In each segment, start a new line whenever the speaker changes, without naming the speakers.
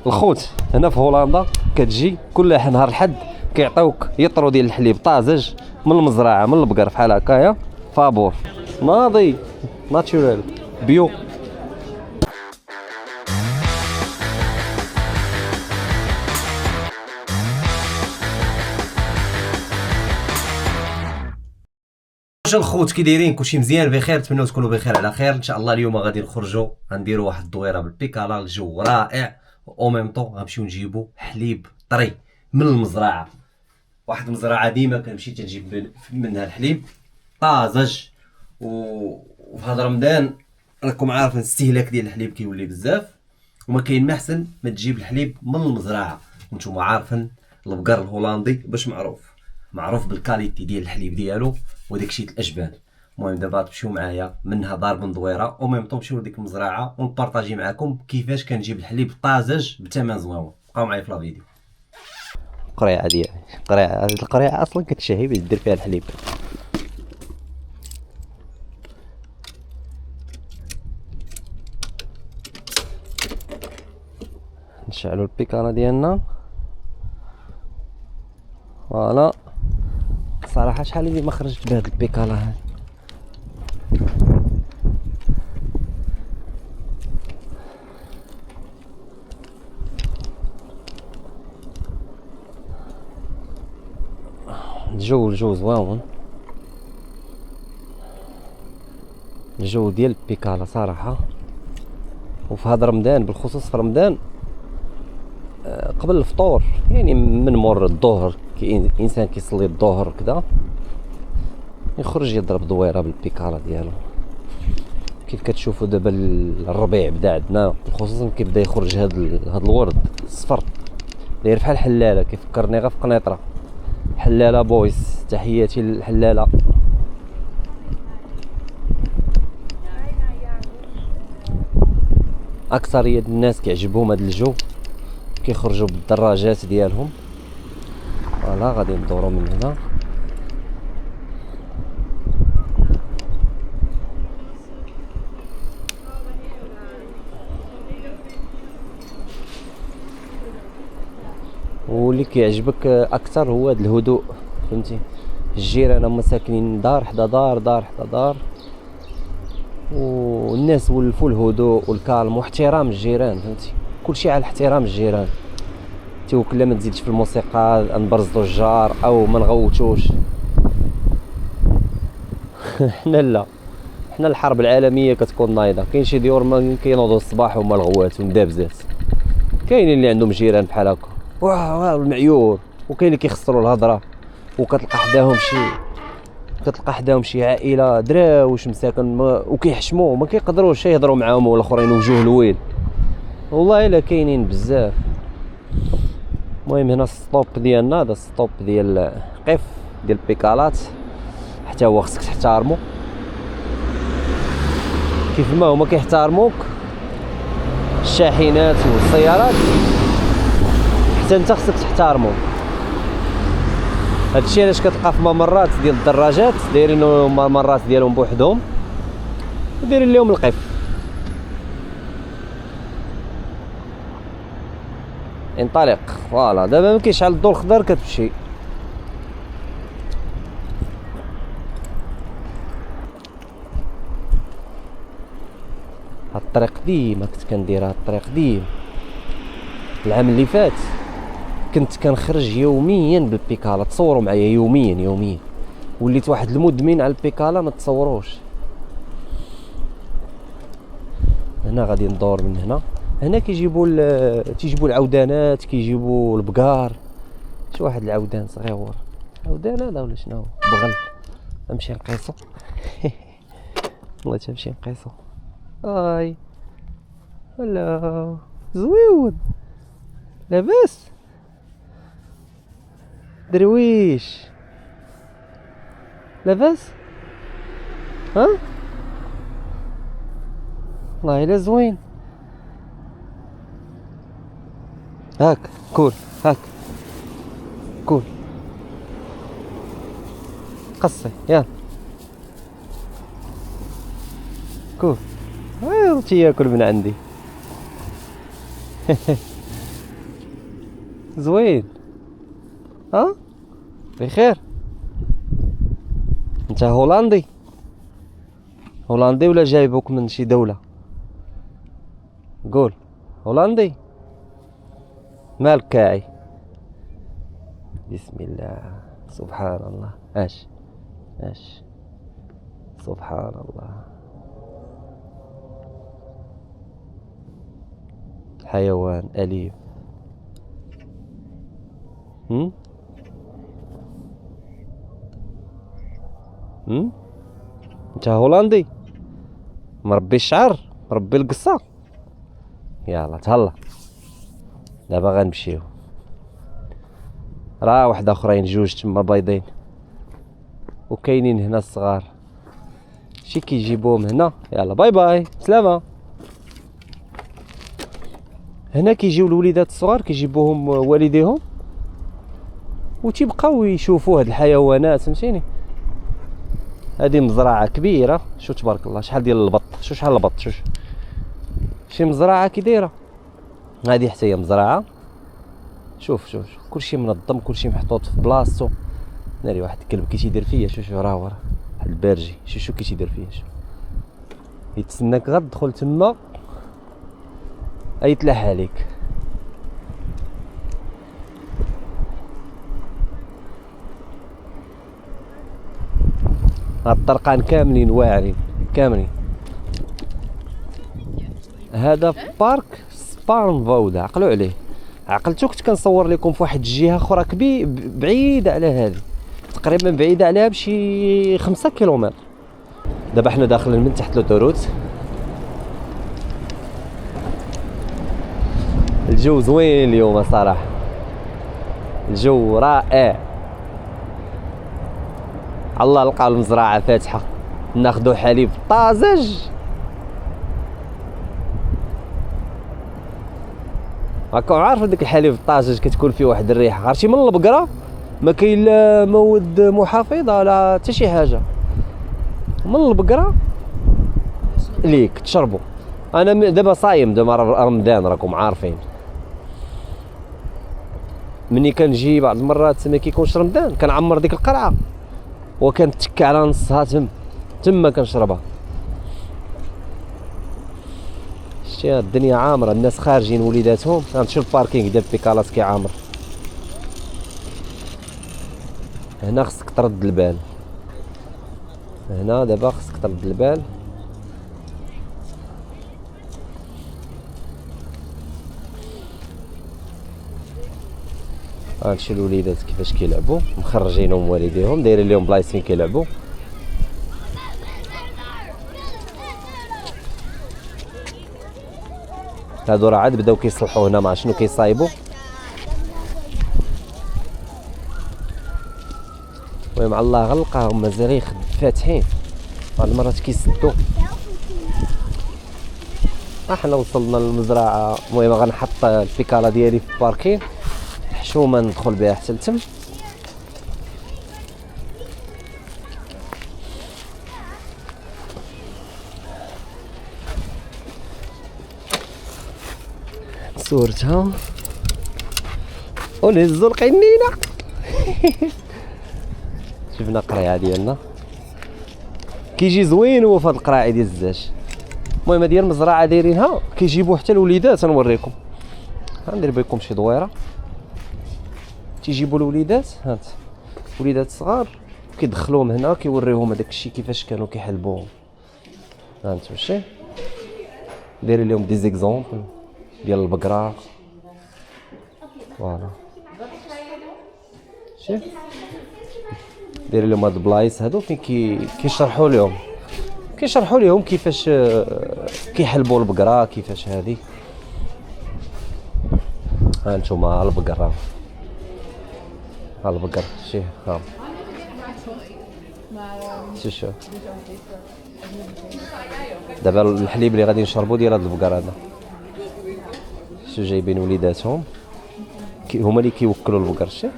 الخوت هنا في هولندا كتجي كل نهار الحد كيعطيوك يطرو ديال الحليب طازج من المزرعه من البقر بحال هكايا فابور ناضي ناتشورال بيو. واش الخوت كي دايرين كلشي مزيان بخير؟ نتمنوا تكونوا بخير على خير ان شاء الله. اليوم غادي نخرجوا غنديروا واحد الدويره بالبيكالا، الجو رائع او ميم طون غنمشيو نجيبوا حليب طري من المزرعه، واحد المزرعه ديما كنمشي تنجيب منها الحليب طازج. وفي هذا رمضان راكم عارفين الاستهلاك ديال الحليب كيولي بزاف، وما كاين ما احسن ما تجيب الحليب من المزرعه. وانتم عارفين البقر الهولندي باش معروف بالكاليتي ديال الحليب ديالو وداكشي الاجبان. المهم دابا تمشيو معايا منها دار بندويره او ميم طون نمشيو لديك المزرعه ونبارطاجي معكم كيفاش كنجيب الحليب طازج بثمن زوين. بقاو معايا في لا فيديو. قريعه ديالي هاد القريعه اصلا كتشهي باش دير فيها الحليب. نشعلوا البيكالا ديالنا فوالا. صراحه شحال اللي ما خرجت بهاد البيكالا هاد. الجو زوين، الجو ديال البيكالا صراحه. وفي هذا رمضان بالخصوص في رمضان قبل الفطور يعني من مور الظهر كي انسان كيصلي الظهر كذا يخرج يضرب دويره بالبيكالا ديالو. كيف كتشوفوا دابا الربيع بدا عندنا، خصوصا كيبدا يخرج هاد الورد الصفر داير بحال حلاله، كيفكرني غير في قنيطره. حلاله بويس، تحياتي للحلاله. اكثريه الناس كيعجبهم هاد الجو، كيخرجوا بالدراجات ديالهم. فوالا غادي ندورو من هنا. واللي كيعجبك اكثر هو هذا الهدوء، فهمتي؟ الجيران هما ساكنين دار حدا دار دار حدا دار، والناس ولفوا الهدوء والكالم واحترام الجيران، فهمتي؟ كلشي على احترام الجيران. توكل ما تزيدش في الموسيقى، نبرزوا الجار او ما نغوتوش. حنا لا، حنا الحرب العالميه كتكون نايضه. كاين شي ديور ما كينوضوا الصباح هما الغوات ومدابزات، كاينين اللي عندهم جيران بحال هكا واه المعيور، وكاين اللي كيخسروا الهضره. وكتلقى حداهم شي عائله دراوش مساكن وكيحشموا ما كيقدروش يهضروا معاهم والاخرين وجوه الويل. والله الا كاينين بزاف. المهم هنا السطوب ديالنا، هذا السطوب ديال قف ديال البيكالات، حتى هو خصك تحتارمو كيف ما هما كيحتارموك الشاحنات والسيارات، حتى انت خصك تحتارمو. هادشي علاش كتلقى في ممرات ديال الدراجات دايرين الممرات ديالهم بوحدهم ودايرين لهم القف. انطلق فوالا. دابا ملي كيشعل الضوء الخضر كتمشي. هاد الطريق ديما كنت كندير، هاد الطريق ديما. العام اللي فات كنت كنخرج يوميا بالبيكالا، تصوروا معايا يوميا. وليت واحد المدمن على البيكالا ما تصوروش. هنا غادي ندور من هنا تيجيبوا العودانات، كيجيبوا البقار. شي واحد العودان صغيور، عودان هذا ولا شنو؟ بغل. نمشي نقيسو. والله تمشي نقيسو. هاي هلا زويون، لاباس درويش؟ لاباس؟ ها والله الا زوين. هاك كول، هاك كول قصي يا كول. هاي ياكل من عندي. زوين. بخير. انت هولندي ولا جايبوك من شي دولة؟ قول. هولندي. مالك كاعي؟ بسم الله سبحان الله. اش سبحان الله. حيوان أليف. انت هولندي مربي الشعر مربي القصة. يلا تهلا دابا غنمشيو. راه واحد اخرين جوج تما بايضين وكاينين هنا الصغار شي كيجيبوهم هنا. يلا باي باي سلامة. هنا كيجيو الوليدات الصغار كيجيبوهم والديهم وتيبقاو يشوفوا هاد الحيوانات فهمتيني. هذه مزرعة كبيرة. شو تبارك الله شحال ديال البط. شحال البط. شي مزرعة كي دايرة. هذه حتى هي مزرعة. شوف كلشي منظم كلشي محطوط في بلاصتو. ناري واحد الكلب كي تيدير فيا. شو راه واحد البرجي. شو كي تيدير فيا. يتسناك غير تدخل تما يتلاح عليك. هاد الطرقان كاملين واعرين كاملين. هذا بارك سبارنفودا. عقلوا عليه. عقلتو كنت كنصور لكم في واحد الجهه اخرى بعيده على هذه تقريبا بعيده عليها بشي 5 كيلومتر. دابا حنا داخلين من تحت لوطوروت. الجو زوين اليوم صراحه. الجو رائع. الله لقى المزرعه فاتحه ناخذوا حليب طازج. هاكا عارف داك الحليب الطازج كتكون فيه واحد الريحه عرفتي من البقره. ما كاين لا مواد محافظه لا حتى شي حاجه. من البقره ليك تشربوا. انا دابا صايم دابا رمضان راكم عارفين. مني كنجي بعض المرات ما كيكونش رمضان كنعمر ديك القرعه وكنتكى على نصها تما كنشربها. شتي الدنيا عامره. الناس خارجين وليداتهم. غنمشيو الباركينغ ديال بيكالاس كيعامر. هنا خصك ترد البال. هنا دابا خصك ترد البال. هادشي الوليدات كيفاش كيلعبوا مخرجينهم والديهم دايرين لهم بلايص فين كيلعبوا. هادو راه عاد بداو كيصلحوا هنا مع شنو كيصايبوا. المهم على الله غلقاهم مازال فاتحين. بعض المرات كيسدوا. احنا وصلنا للمزرعه. المهم غنحط البيكالا ديالي في الباركين حشومه ندخل بها حتى لتم. صورتها ونهزو القنينه. شفنا قريعه ديالنا كيجي زوين هو في هاد القراعي ديال الزاج. المهم هادي المزرعه دايرينها كيجيبوا حتى الوليدات. نوريكم غندير بكم شي دويره. تيجيبوا الوليدات هانت وليدات صغار كيدخلوهم هنا كيوريوهم هذاك الشيء كيفاش كانوا كيحلبوهم. هانت ماشي دايرين لهم دي زيكزامبل ديال البقره. فوالا شوف دايرين لهم هاد البلايص هادو فين كيشرحوا لهم كيفاش كيحلبوا البقره كيفاش هذه. ها نتوما البقره البقر شي ها شوف دابا الحليب اللي غادي نشربوا ديال هاد البقر هذا. شو جايبين وليداتهم هما اللي كيوكلوا البقر. شي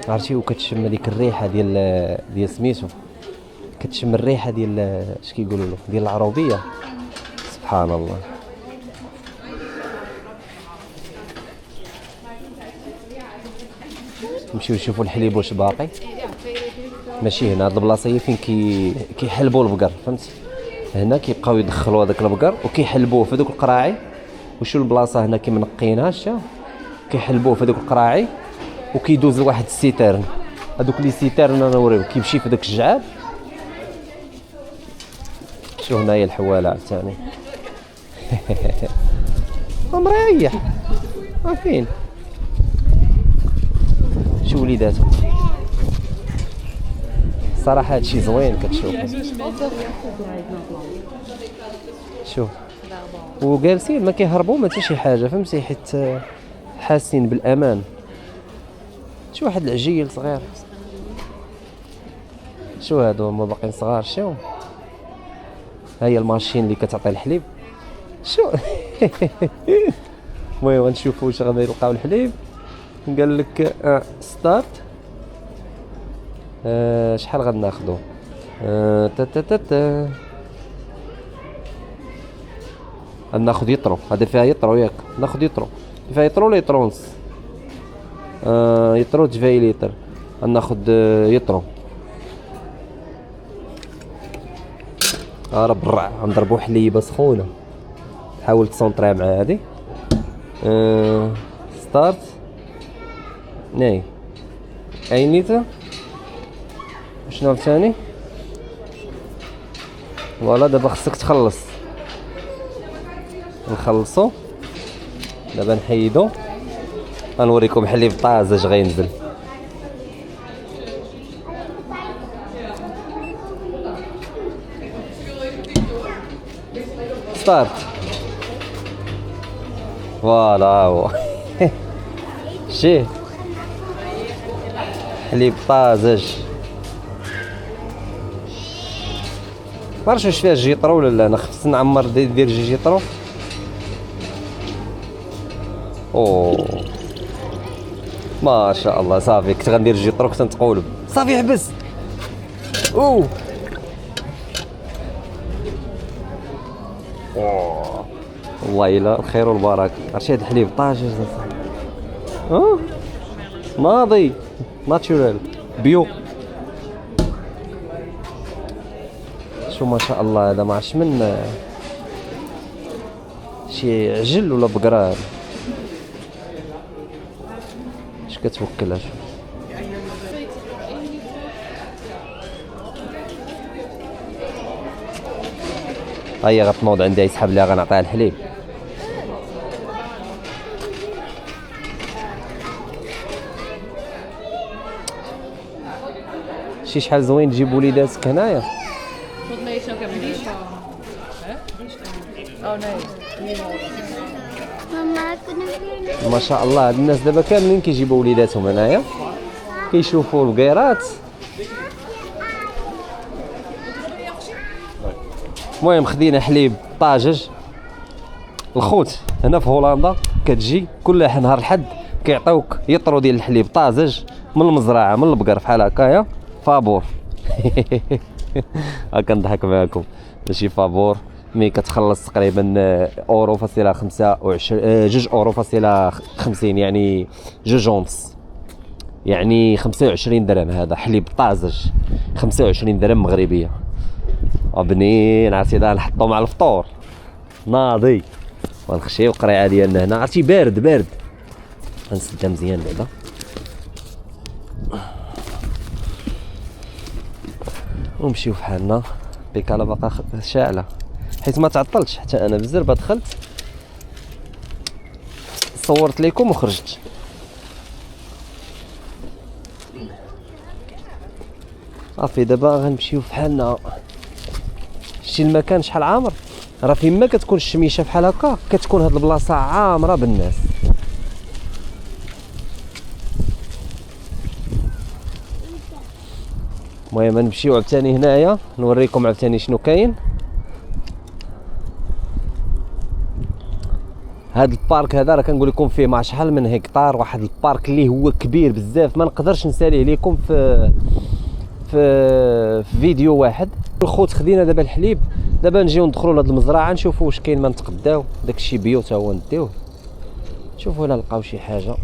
عرفتي وكتشم هذيك الريحه ديال سميتو. كتشم الريحه ديال اش كيقولوا له ديال العروبيه. سبحان الله. نمشيو نشوفوا الحليب واش باقي. ماشي هنا هاد البلاصه هي فين كيحلبوا البقر، فهمتي؟ هنا كيبقاو يدخلوا هذاك البقر وكيحلبوه في دوك القراعي. وشو البلاصه هنا كيمنقينها شتا، كيحلبوه في دوك القراعي وكيدوز لواحد السيترن. هذوك لي سيترن انا نوريو كيمشي في داك الجعاب. شو هنايا الحواله عاوتاني. مريح فين شو وليداتو. صراحه هادشي زوين كتشوف. شوف وجالسين ما كيهربوا ما حتى شي حاجه، فهمتي؟ حيت حاسين بالامان. شو واحد العجيل صغير. شو هادو هما باقيين صغار. شو هاهي الماشين اللي كتعطي الحليب. شو المهم غنشوفوا واش غادي نلقاو الحليب. قال لك ستارت. شحال غناخذوا؟ غناخذ يطرو. هذا فيها يطرو ياك؟ ناخذ يطرو. فيها يطرو ولا يطرو ونص؟ يطرو 2 لتر. غناخذ يطرو. راه برع غنضربو حليبه سخونه. حاول تسونطريها مع هادي. ستارت. ناي عينيته. شنو ثاني؟ فوالا دابا خصك تخلص. نخلصو دابا نحيدو. غنوريكم حليب طازج غينزل. ستارت. فوالا هو شي حليب طازج. معرفتش واش فيها جيطرو ولا لا. انا خفت نعمر دير جيطرو. اوه ما شاء الله. صافي كنت غندير جيطرو كنت نتقولب. صافي حبس. اوه والله الا الخير والبركه. عرفتي هاد الحليب طاجج ناضي ناتشورال بيو. شو ما شاء الله. هذا ما عرفتش من شي عجل ولا بقران. اش كتوكلها؟ شو هي غتنوض عندي يسحب ليها غنعطيها الحليب. شي شحال زوين تجيب وليداتك هنايا. ما شاء الله. هاد الناس دابا كاملين كيجيبوا وليداتهم هنايا كيشوفوا البقيرات. المهم خدينا حليب طاجج. الخوت هنا في هولندا كتجي كل نهار الحد كيعطيوك يطرو ديال الحليب طازج من المزرعه من البقر بحال هكايا. فابور. كنضحك معاكم. ماشي فابور مي كتخلص تقريبا اورو فاصله 25 2 اورو فاصله 50 يعني 2 ونص يعني 25 درهم. هذا حليب طازج 25 درهم مغربيه. بنين عرفتي دا نحطو مع الفطور ناضي. ونخشيو القريعه ديالنا هنا عرفتي بارد بارد. غنسدها مزيان بعدا. ونمشيو فحالنا. بيكالا باقا شاعله حيت ما تعطلتش حتى انا بزربه دخلت صورت لكم وخرجت. صافي دابا غنمشيو فحالنا. شتي المكان شحال عامر. راه فين ما كتكون الشميشه بحال هكا كتكون هاد البلاصه عامره بالناس. المهم نمشيو عاوتاني هنايا نوريكم عاوتاني شنو كاين. هاد البارك هذا راه كنقول لكم فيه مع شحال من هكتار. واحد البارك اللي هو كبير بزاف ما نقدرش نساليه لكم في فيديو واحد. الخوت خدينا دابا الحليب، دابا نجيو ندخلوا لهاد المزرعه نشوفوا واش كاين ما نتقداو داكشي بيو تا هو نديوه، نشوفوا الا لقاو شي حاجه.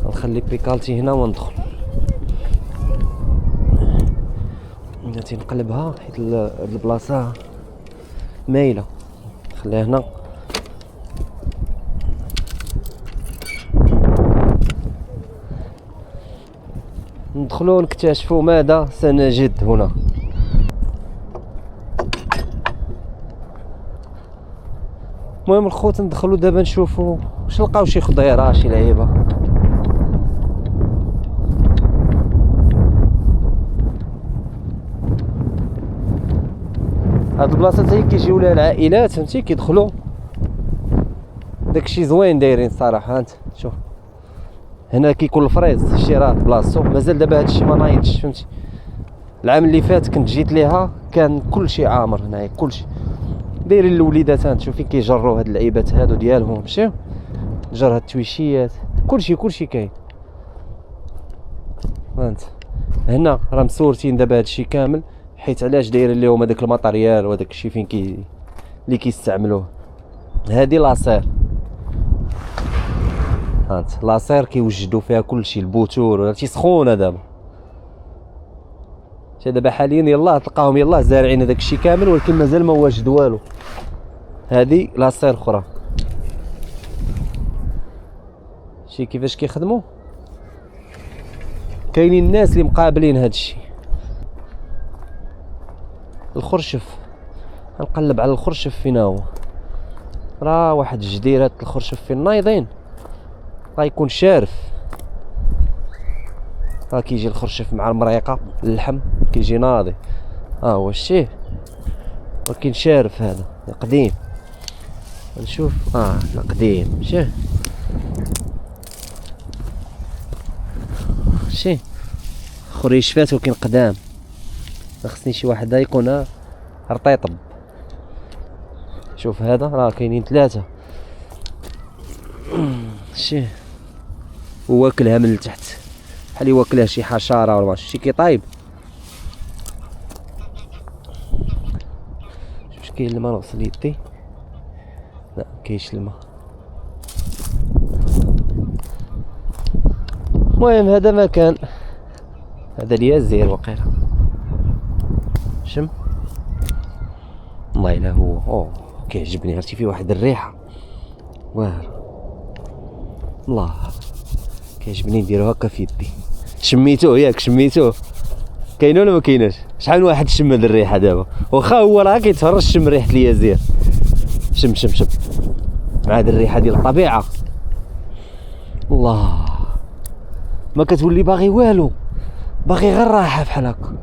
نخلي بيكالتي هنا وندخل. بغيتي نقلبها حيت هاد البلاصه مايله، نخليها هنا. ندخلوا نكتشفوا ماذا سنجد هنا. المهم الخوت ندخلوا دابا نشوفوا واش لقاو، شي خضيره شي لعيبه. هاد البلاصه حتى كيجيو لها العائلات فهمتي، كيدخلوا داكشي زوين دايرين صراحه. انت شوف هنا كيكون الفريز شي راه بلاصتو، مازال دابا هادشي ما نايضش فهمتي. العام اللي فات كنت جيت ليها كان كلشي عامر هنايا، كلشي دايرين الوليدات. شوف فين كيجروا هاد اللعيبات هادو ديالهم، ماشي جر هاد التويشيات، كلشي كاين. فهمت هنا راه مسورتين دابا هادشي كامل، حيت علاش دايرين ليهم هذاك الماتريال وهداك الشيء فين اللي كيستعملوه. هادي لاصير، فهمت لاصير كيوجدوا فيها كلشي، البوتور هادشي سخونه دابا. شي دابا حاليا يلاه تلقاهم يلاه زارعين هذاك الشيء كامل، ولكن مازال ما واجد والو. هادي لاصير اخرى. شي كيفاش كيخدموا، كاينين الناس اللي مقابلين هاد الشيء. الخرشف نقلب على الخرشف فين هو، راه واحد الجديرات الخرشف فين نايضين غيكون شارف. راه كيجي الخرشف مع المريقه اللحم كيجي ناضي، هو الشيء ولكن شارف. هذا قديم، نشوف لا قديم ماشي خريشفات ولكن قدام. خصني شي واحد يكون رطيطب. شوف هذا راه كاينين 3 شي واكلها من التحت بحال واكلها شي حشره ولا شي كيطايب. واش كاين الماء نغسل يدي؟ لا كاينش الماء. المهم هذا مكان، هذا اليازير وقيلا. شم والله الا هو كيعجبني، عرفتي فيه واحد الريحه واعره الله كيعجبني نديرو هكا في يدي. شميتوه ياك؟ شميتوه كاين ولا ما كايناش؟ شحال من واحد شم هاد الريحه دابا، واخا هو راه كيتهرش شم ريحه اليازير. شم مع هاد الريحه ديال الطبيعه الله ما كتولي باغي والو، باغي غير راحه بحال هكا،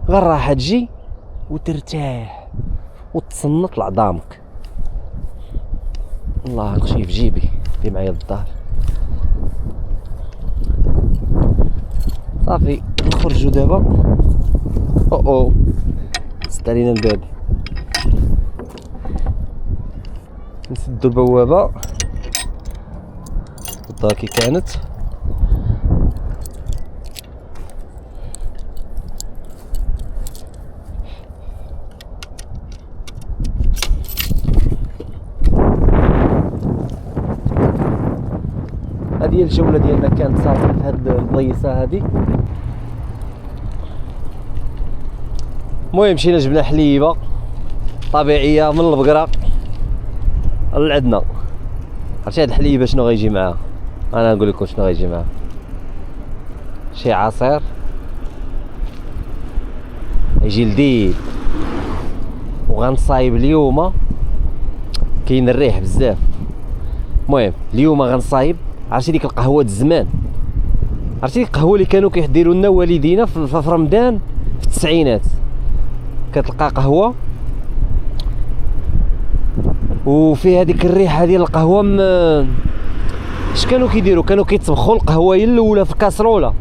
غير راحه تجي وترتاح وتصنت لعظامك. الله نخشي في جيبي اللي معايا للدار. صافي نخرجوا دابا. سد علينا الباب، نسدو البوابه. الدار كي كانت هذه الجوله ديالنا كانت صافي في هاد البليصه هادي. المهم مشينا جبنا حليبه طبيعيه من البقره لعندنا. عرفتي هاد الحليبه شنو غيجي معاها؟ انا نقول لكم شنو غيجي معاها، شي عصير يجي لذيذ. وغنصايب اليوم، كاين الريح بزاف. المهم اليوم غنصايب، عرفتي ديك القهوه الزمان، عرفتي القهوه اللي كانوا كيديروا لنا والدينا في رمضان في التسعينات. كتلقى قهوه وفيها ديك الريحه ديال القهوه. اش كانوا كيديروا؟ كانوا كيطبخوا القهوه هي الاولى في الكاسروله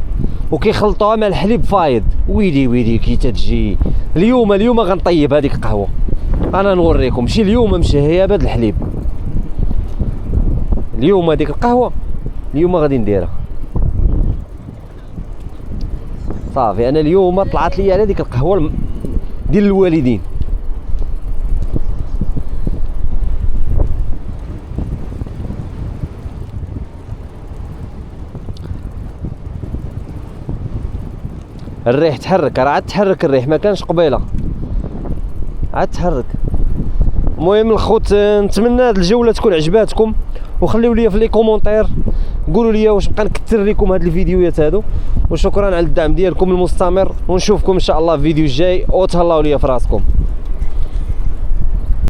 وكيخلطوها مع الحليب فايض. ويلي كي تتجي. اليوم غنطيب هذيك القهوه، انا نوريكم. ماشي اليوم مشهيه بهذا الحليب، اليوم هذيك القهوه اليوم غادي نديرها. صافي انا اليوم طلعت لي على ديك القهوه ديال الوالدين. الريح تحرك، راه عاد تحرك الريح، ما كانش قبيله عاد تحرك. المهم الخوت نتمنى هاد الجوله تكون عجباتكم، وخليو لي في لي كومونتير قولوا لي واش نبقى نكثر لكم هاد الفيديوهات هادو، وشكرا على الدعم ديالكم المستمر، ونشوفكم ان شاء الله في فيديو جاي، وتهلاو ليا في راسكم.